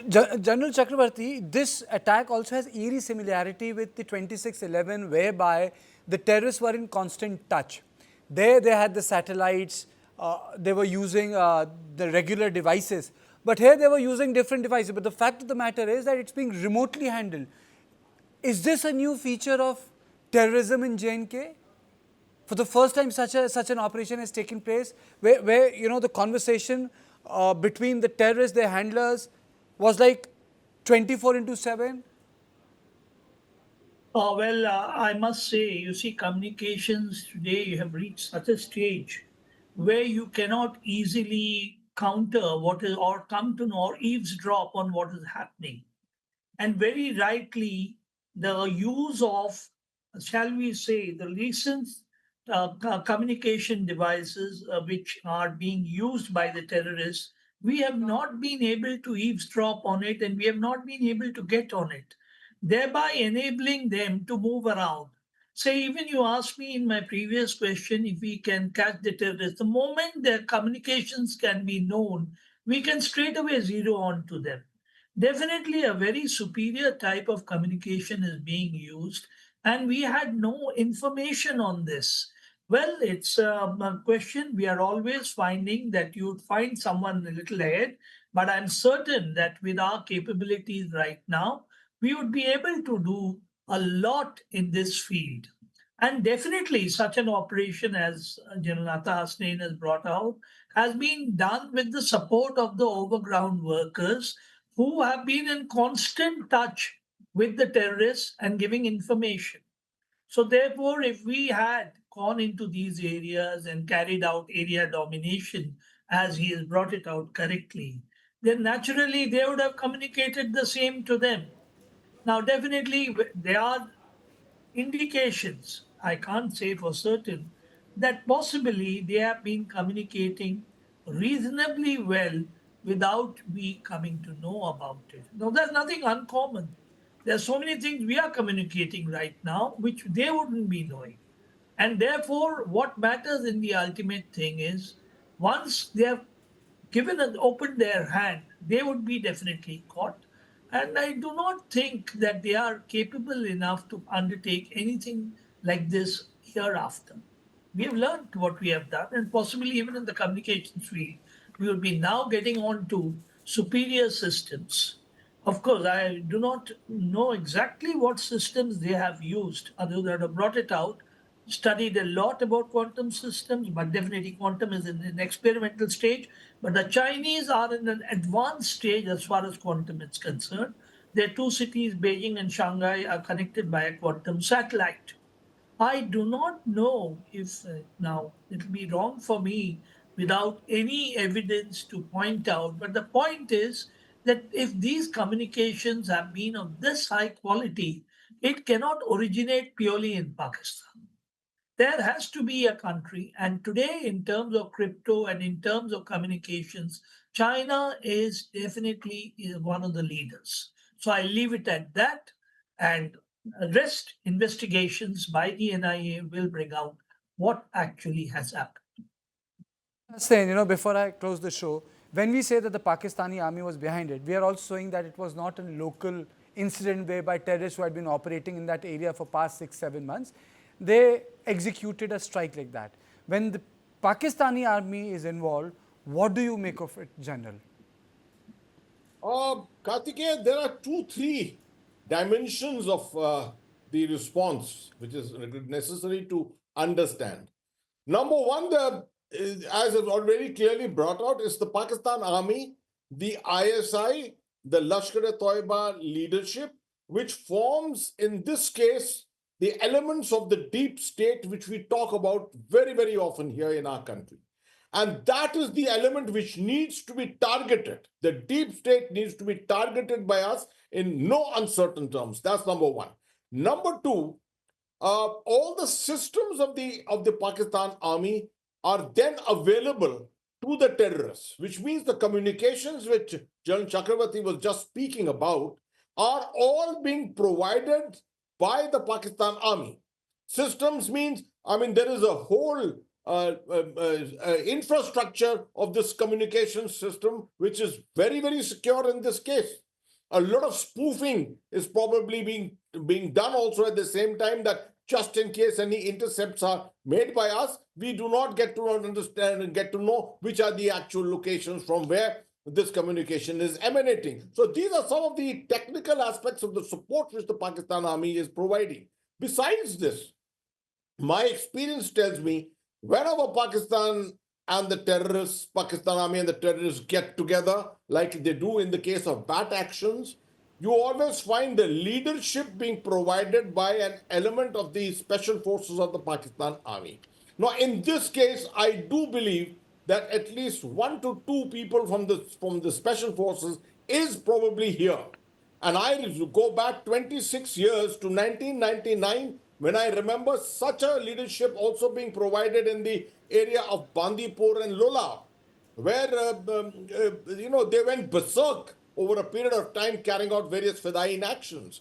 General Chakrabarti, this attack also has eerie similarity with the 26/11, whereby the terrorists were in constant touch. There, they had the satellites, they were using the regular devices, but here they were using different devices. But the fact of the matter is that it's being remotely handled. Is this a new feature of terrorism in J&K? For the first time, such an operation has taken place, where you know the conversation between the terrorists, their handlers, was like 24 into 7. I must say, you see, communications today have reached such a stage where you cannot easily counter what is, or come to know, or eavesdrop on what is happening. And very rightly, the use of, shall we say, the recent communication devices which are being used by the terrorists, we have not been able to eavesdrop on it and we have not been able to get on it, thereby enabling them to move around. Say, even you asked me in my previous question if we can catch the terrorists. The moment their communications can be known, we can straight away zero on to them. Definitely, a very superior type of communication is being used, and we had no information on this. Well, it's a question we are always finding that you'd find someone a little ahead, but I'm certain that with our capabilities right now, we would be able to do a lot in this field. And definitely, such an operation as General Atta Hasnain has brought out has been done with the support of the overground workers who have been in constant touch with the terrorists and giving information. So, therefore, if we had gone into these areas and carried out area domination, as he has brought it out correctly, then naturally they would have communicated the same to them. Now, definitely, there are indications, I can't say for certain, that possibly they have been communicating reasonably well without we coming to know about it. Now, there's nothing uncommon. There's so many things we are communicating right now which they wouldn't be knowing. And therefore, what matters in the ultimate thing is once they have given and opened their hand, they would be definitely caught. And I do not think that they are capable enough to undertake anything like this hereafter. We have learned what we have done, and possibly even in the communications field, we will be now getting on to superior systems. Of course, I do not know exactly what systems they have used, other than have brought it out, studied a lot about quantum systems, but definitely quantum is in an experimental stage. But the Chinese are in an advanced stage as far as quantum is concerned. Their two cities, Beijing and Shanghai, are connected by a quantum satellite. I do not know if now it will be wrong for me without any evidence to point out, but the point is that if these communications have been of this high quality, it cannot originate purely in Pakistan. There has to be a country, and today, in terms of crypto and in terms of communications, China is definitely one of the leaders. So I leave it at that, and rest investigations by the NIA will bring out what actually has happened. Saying, you know, before I close the show, when we say that the Pakistani army was behind it, we are also saying that it was not a local incident whereby terrorists who had been operating in that area for past 6, 7 months, they executed a strike like that. When the Pakistani army is involved, what do you make of it, General? Kartikeya, there are two, three dimensions of the response which is necessary to understand. Number one, as is already clearly brought out, is the Pakistan Army, the ISI, the Lashkar-e-Taiba leadership, which forms, in this case, the elements of the deep state which we talk about very, very often here in our country. And that is the element which needs to be targeted. The deep state needs to be targeted by us in no uncertain terms. That's number one. Number two, all the systems of the Pakistan army are then available to the terrorists, which means the communications which General Chakravarti was just speaking about are all being provided by the Pakistan army. Systems means, I mean, there is a whole infrastructure of this communication system which is very, very secure in this case. A lot of spoofing is probably being done also at the same time, that just in case any intercepts are made by us, we do not get to understand and get to know which are the actual locations from where this communication is emanating. So these are some of the technical aspects of the support which the Pakistan Army is providing. Besides this, my experience tells me whenever Pakistan and the terrorists, Pakistan Army and the terrorists get together, like they do in the case of bat actions, you always find the leadership being provided by an element of the special forces of the Pakistan Army. Now, in this case, I do believe that at least 1 to 2 people from the special forces is probably here. And I go back 26 years to 1999 when I remember such a leadership also being provided in the area of Bandipur and Lola, where they went berserk over a period of time carrying out various Fedayeen actions.